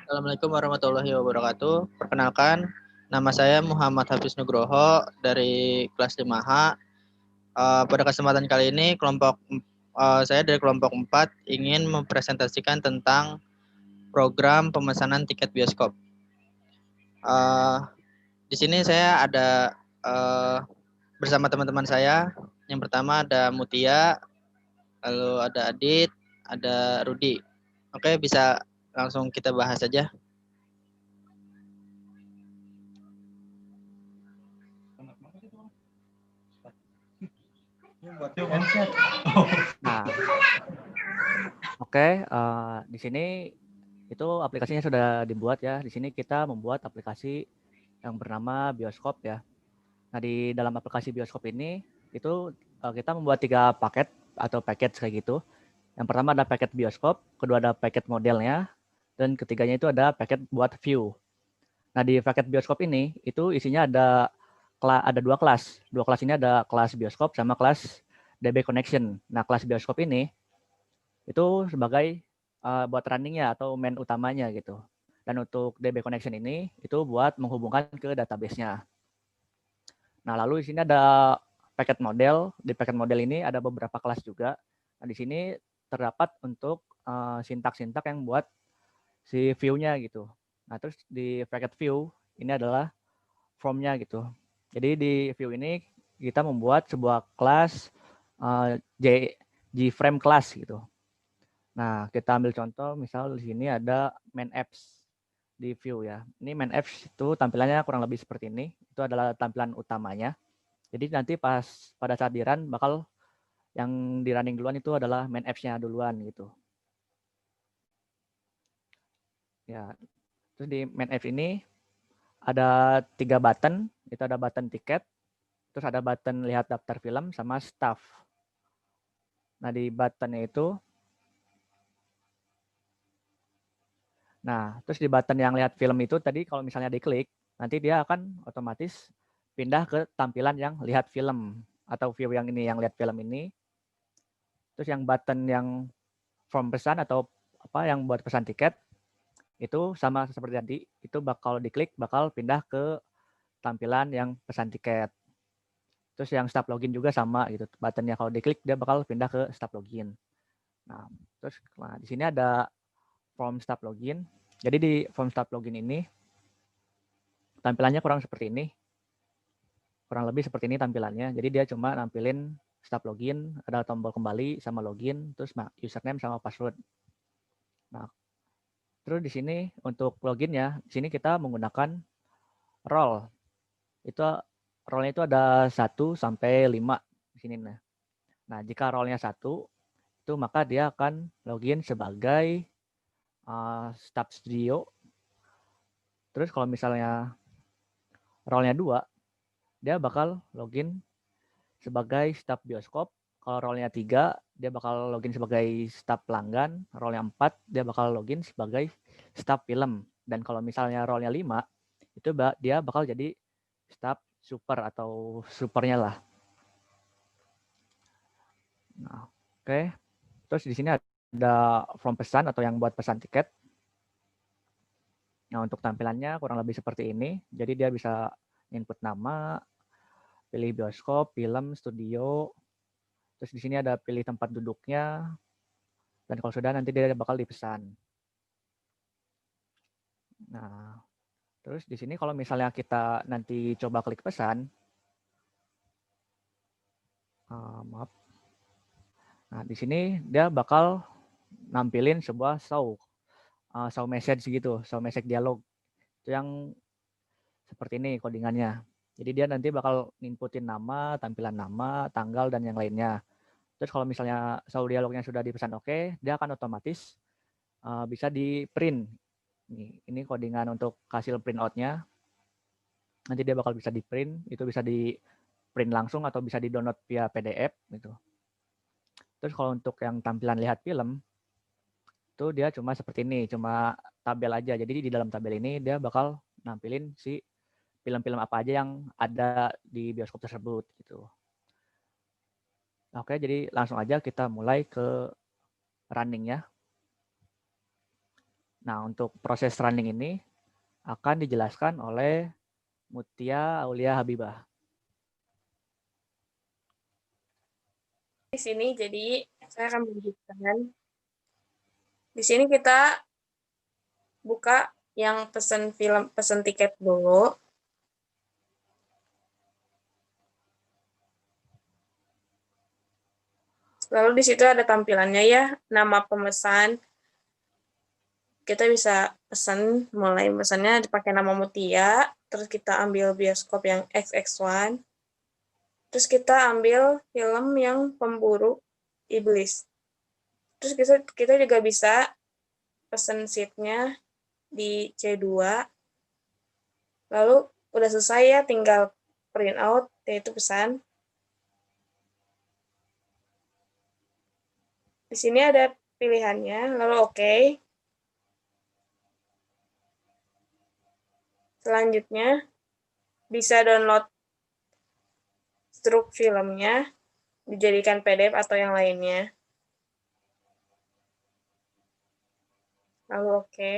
Assalamualaikum warahmatullahi wabarakatuh. Perkenalkan, nama saya Muhammad Hafiz Nugroho dari kelas 5H. Pada kesempatan kali ini, saya dari kelompok 4 ingin mempresentasikan tentang program pemesanan tiket bioskop. Eh, di sini saya ada bersama teman-teman saya. Yang pertama ada Mutia, lalu ada Adit, ada Rudi. Oke, bisa langsung kita bahas saja. Nah, oke, di sini itu aplikasinya sudah dibuat ya. Di sini kita membuat aplikasi yang bernama Bioskop ya. Nah, di dalam aplikasi Bioskop ini itu kita membuat 3 paket atau package kayak gitu. Yang pertama ada paket Bioskop, kedua ada paket modelnya, dan ketiganya itu ada paket buat view. Nah, di paket Bioskop ini itu isinya ada 2 kelas. 2 kelas ini ada kelas Bioskop sama kelas DB Connection. Nah, kelas Bioskop ini itu sebagai buat runningnya atau main utamanya gitu. Dan untuk DB Connection ini itu buat menghubungkan ke database-nya. Nah, lalu di sini ada paket model. Di paket model ini ada beberapa kelas juga. Nah, di sini terdapat untuk sintak-sintak yang buat si view-nya gitu. Nah, terus di paket view ini adalah from-nya gitu. Jadi di view ini kita membuat sebuah kelas JFrame class gitu. Nah, kita ambil contoh, misal di sini ada main apps di view ya. Ini main apps itu tampilannya kurang lebih seperti ini. Itu adalah tampilan utamanya. Jadi nanti pada saat di run bakal yang di running duluan itu adalah main apps-nya duluan gitu. Ya, terus di main apps ini ada 3 button. Itu ada button tiket, terus ada button lihat daftar film sama staff. Nah, di buttonnya itu Nah, terus di button yang lihat film itu tadi kalau misalnya diklik, nanti dia akan otomatis pindah ke tampilan yang lihat film atau view yang ini yang lihat film ini. Terus yang button yang form pesan atau apa yang buat pesan tiket itu sama seperti tadi, itu bakal diklik bakal pindah ke tampilan yang pesan tiket. Terus yang start login juga sama gitu. Buttonnya kalau diklik dia bakal pindah ke start login. Nah, di sini ada form start login. Jadi di form start login ini tampilannya kurang seperti ini. Kurang lebih seperti ini tampilannya. Jadi dia cuma nampilin start login, ada tombol kembali sama login, terus username sama password. Nah, terus di sini untuk loginnya, di sini kita menggunakan role. Itu role-nya itu ada 1 sampai 5 di sini. Nah, jika role-nya 1, itu maka dia akan login sebagai staff studio. Terus kalau misalnya role-nya 2, dia bakal login sebagai staf bioskop. Kalau role-nya 3, dia bakal login sebagai staf pelanggan. Role-nya 4, dia bakal login sebagai staf film. Dan kalau misalnya role-nya 5, itu dia bakal jadi staf super atau supernya lah. Nah, oke. Terus di sini ada form pesan atau yang buat pesan tiket. Nah, untuk tampilannya kurang lebih seperti ini. Jadi dia bisa input nama, pilih bioskop, film, studio. Terus di sini ada pilih tempat duduknya. Dan kalau sudah nanti dia bakal dipesan. Nah, terus di sini kalau misalnya kita nanti coba klik pesan, maaf. Nah, di sini dia bakal nampilin sebuah show message gitu, show message dialog. Itu yang seperti ini codingannya. Jadi dia nanti bakal inputin nama, tampilan nama, tanggal, dan yang lainnya. Terus kalau misalnya show dialognya sudah dipesan oke, dia akan otomatis bisa di print. Ini codingan untuk hasil print out-nya. Nanti dia bakal bisa di print, itu bisa di print langsung atau bisa di download via PDF gitu. Terus kalau untuk yang tampilan lihat film, itu dia cuma seperti ini, cuma tabel aja. Jadi di dalam tabel ini dia bakal nampilin si film-film apa aja yang ada di bioskop tersebut gitu. Oke, jadi langsung aja kita mulai ke running ya. Nah, untuk proses running ini akan dijelaskan oleh Mutia Aulia Habibah. Di sini jadi saya akan menunjukkan. Di sini kita buka yang pesan tiket dulu. Lalu di situ ada tampilannya ya, nama pemesan. Kita bisa pesan, mulai pesannya dipakai nama Mutia, terus kita ambil bioskop yang XX1, terus kita ambil film yang Pemburu Iblis. Terus kita juga bisa pesan seatnya di C2, lalu udah selesai ya, tinggal print out, yaitu pesan. Di sini ada pilihannya, lalu oke. Selanjutnya, bisa download struk filmnya, dijadikan PDF atau yang lainnya. Lalu oke.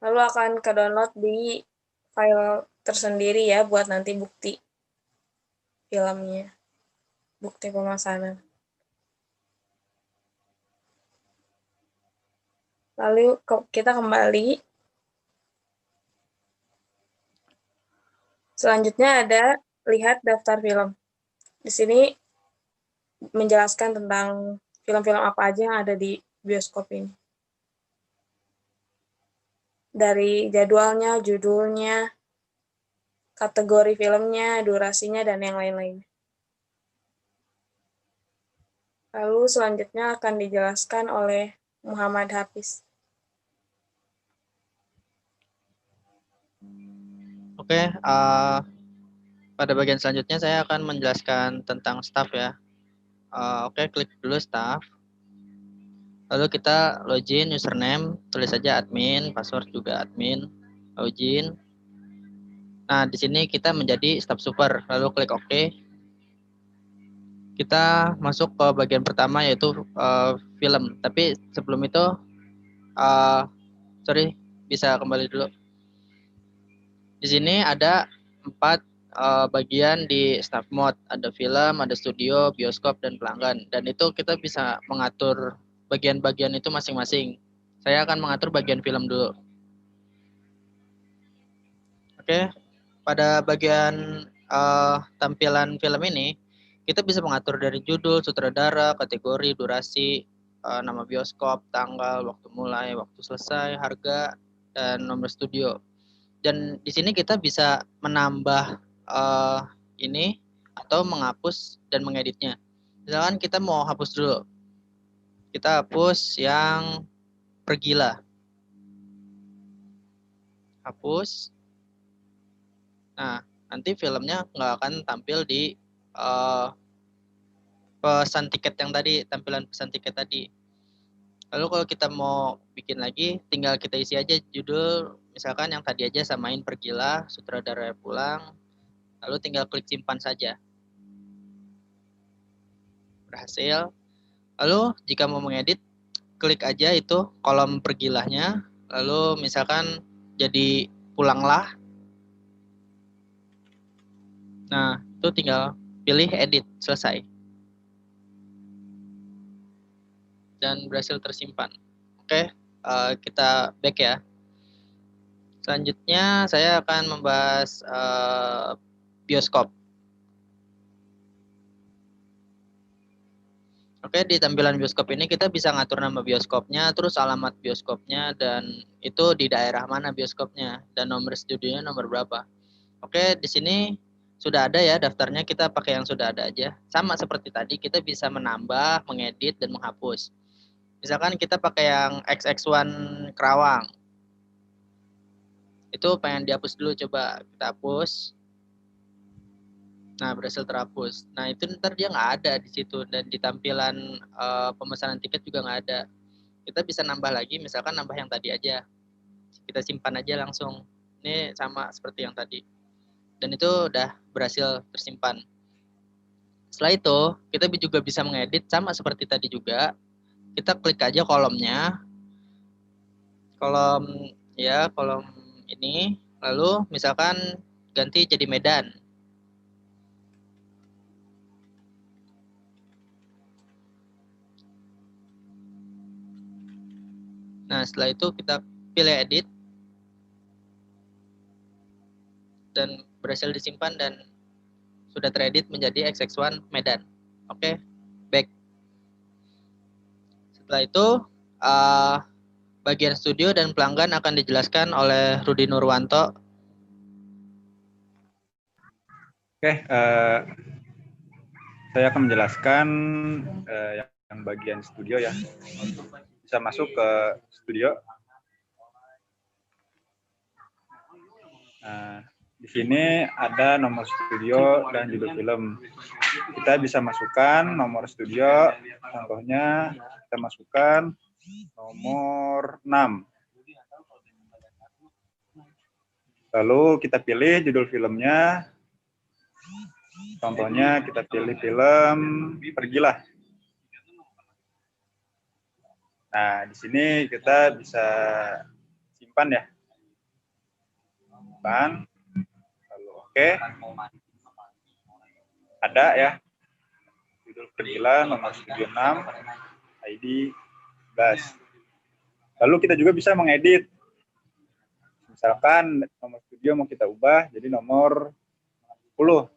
Lalu akan ke-download di file tersendiri ya, buat nanti bukti filmnya, bukti pemesanan. Lalu kita kembali. Selanjutnya ada lihat daftar film. Di sini menjelaskan tentang film-film apa aja yang ada di bioskop ini. Dari jadwalnya, judulnya, kategori filmnya, durasinya, dan yang lain-lain. Lalu selanjutnya akan dijelaskan oleh Muhammad Hafiz. Oke, pada bagian selanjutnya saya akan menjelaskan tentang staff ya. Oke, klik dulu staff. Lalu kita login username, tulis saja admin, password juga admin, login. Nah, di sini kita menjadi staff super, lalu klik OK. Kita masuk ke bagian pertama yaitu film. Tapi sebelum itu, sorry, bisa kembali dulu. Di sini ada 4 bagian di staff mode. Ada film, ada studio, bioskop, dan pelanggan. Dan itu kita bisa mengatur bagian-bagian itu masing-masing. Saya akan mengatur bagian film dulu. Oke, pada bagian tampilan film ini, kita bisa mengatur dari judul, sutradara, kategori, durasi, nama bioskop, tanggal, waktu mulai, waktu selesai, harga, dan nomor studio. Dan di sini kita bisa menambah ini atau menghapus dan mengeditnya. Misalkan kita mau hapus dulu. Kita hapus yang Pergilah. Hapus. Nah, nanti filmnya nggak akan tampil di pesan tiket yang tadi, tampilan pesan tiket tadi. Lalu kalau kita mau bikin lagi, tinggal kita isi aja judul, misalkan yang tadi aja samain Pergilah, sutradara pulang, lalu tinggal klik simpan saja. Berhasil. Lalu jika mau mengedit, klik aja itu kolom Pergilahnya, lalu misalkan jadi Pulanglah. Nah, itu tinggal pilih edit, selesai. Dan berhasil tersimpan. Oke, kita back ya. Selanjutnya saya akan membahas bioskop. Oke, di tampilan bioskop ini kita bisa ngatur nama bioskopnya, terus alamat bioskopnya, dan itu di daerah mana bioskopnya, dan nomor studionya nomor berapa. Oke, di sini sudah ada ya daftarnya, kita pakai yang sudah ada aja. Sama seperti tadi, kita bisa menambah, mengedit, dan menghapus. Misalkan kita pakai yang XX1 Kerawang. Itu pengen dihapus dulu, coba kita hapus. Nah, berhasil terhapus. Nah, itu ntar dia nggak ada di situ. Dan di tampilan pemesanan tiket juga nggak ada. kita bisa nambah lagi, misalkan nambah yang tadi aja. Kita simpan aja langsung. Ini sama seperti yang tadi. Dan itu udah berhasil tersimpan. Setelah itu, kita juga bisa mengedit sama seperti tadi juga. Kita klik aja kolomnya. Kolom ini. Lalu misalkan ganti jadi Medan. Nah, setelah itu kita pilih edit. Dan berhasil disimpan dan sudah teredit menjadi XX1 Medan. Oke, back. Setelah itu, bagian studio dan pelanggan akan dijelaskan oleh Rudi Nurwanto. Oke, saya akan menjelaskan yang bagian studio ya. Bisa masuk ke studio. Nah, di sini ada nomor studio dan judul film. Kita bisa masukkan nomor studio, contohnya kita masukkan nomor 6. Lalu kita pilih judul filmnya. Contohnya kita pilih film Pergilah. Nah, di sini kita bisa simpan ya. Simpan. Lalu oke. Ada ya. Judul Pergilah, nomor studio 6, ID 11. Lalu kita juga bisa mengedit. Misalkan nomor studio mau kita ubah jadi nomor 10.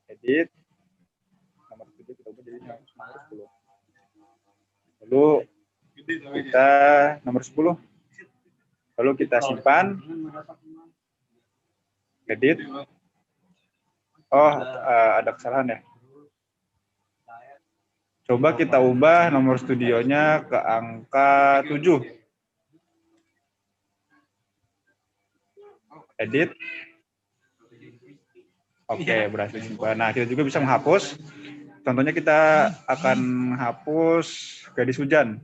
Edit. Nomor studio kita ubah jadi nomor 10. Lalu kita nomor 10. Lalu kita simpan. Edit. Oh, ada kesalahan ya. Coba kita ubah nomor studionya ke angka 7. Edit. Oke, berhasil simpan. Nah, kita juga bisa menghapus. Contohnya kita akan hapus Gadis Hujan.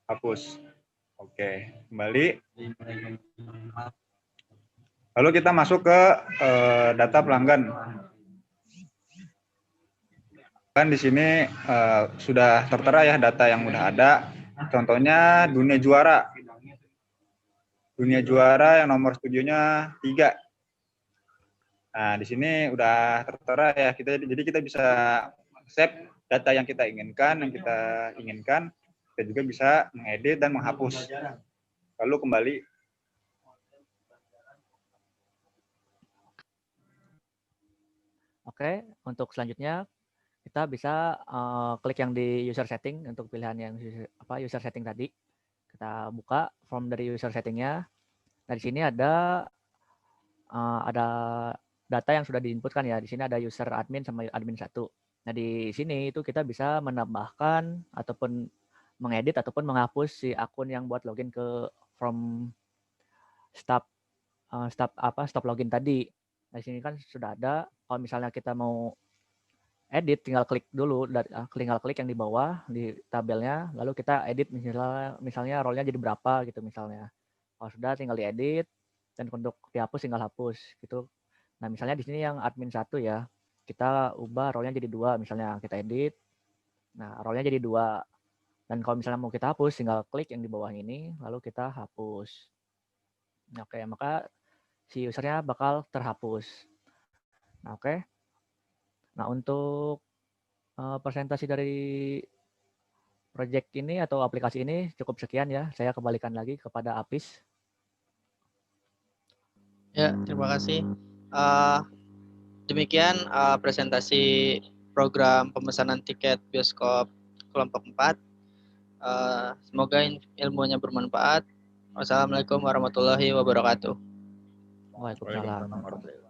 Hapus. Oke, kembali. Lalu kita masuk ke data pelanggan. Kan di sini sudah tertera ya data yang udah ada. Contohnya Dunia Juara. Dunia Juara yang nomor studionya 3. Nah, di sini udah tertera ya. Jadi kita bisa save data yang kita inginkan, Kita juga bisa mengedit dan menghapus. Lalu kembali. Oke, untuk selanjutnya kita bisa klik yang di user setting untuk pilihan yang user setting tadi. Kita buka form dari user settingnya. Nah, di sini ada data yang sudah diinputkan ya. Di sini ada user admin sama admin 1. Nah, di sini itu kita bisa menambahkan ataupun mengedit ataupun menghapus si akun yang buat login ke form stop login tadi. Nah, di sini kan sudah ada. Kalau misalnya kita mau edit, tinggal klik dulu, tinggal klik yang di bawah di tabelnya, lalu kita edit misalnya role-nya jadi berapa gitu misalnya. Kalau sudah tinggal diedit dan untuk dihapus tinggal hapus gitu. Nah, misalnya di sini yang admin 1 ya, kita ubah role-nya jadi 2 misalnya, kita edit. Nah, role-nya jadi 2. Dan kalau misalnya mau kita hapus, tinggal klik yang di bawah ini, lalu kita hapus. Nah, oke, maka si usernya bakal terhapus. Nah, oke. Nah, untuk presentasi dari project ini atau aplikasi ini cukup sekian ya. Saya kembalikan lagi kepada Apis. Ya, terima kasih. Demikian presentasi program pemesanan tiket bioskop kelompok 4. Semoga ilmunya bermanfaat. Wassalamualaikum warahmatullahi wabarakatuh. Waalaikumsalam.